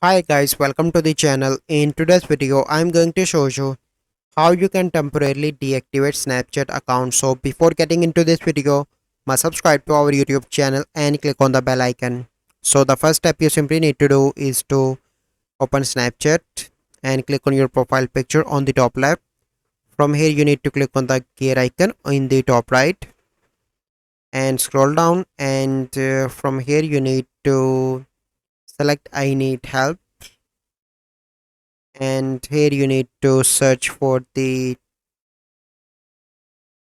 Hi guys, welcome to the channel. In today's video, I'm going to show you how you can temporarily deactivate Snapchat account. So before getting into this video, must subscribe to our YouTube channel and click on the bell icon. So the first step you simply need to do is to open Snapchat and click on your profile picture on the top left. From here you need to click on the gear icon in the top right and scroll down, and from here you need to select I need help, and here you need to search for the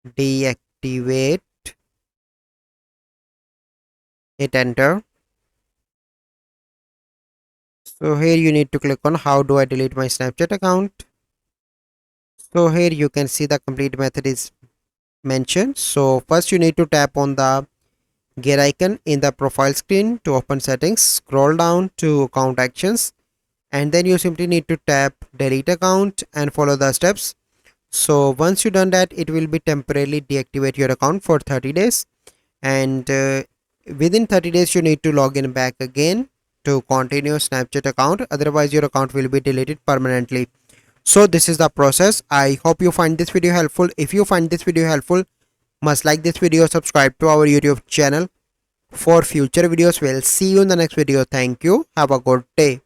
deactivate, hit enter. So here you need to click on how do I delete my Snapchat account. So here you can see the complete method is mentioned. So first you need to tap on the gear icon in the profile screen to open settings, scroll down to account actions, and then you simply need to tap delete account and follow the steps. So once you done that, it will be temporarily deactivate your account for 30 days, and within 30 days you need to log in back again to continue Snapchat account, otherwise your account will be deleted permanently. So this is the process. I hope you find this video helpful. If you find this video helpful, must like this video, subscribe to our YouTube channel for future videos. We'll see you in the next video. Thank you, have a good day.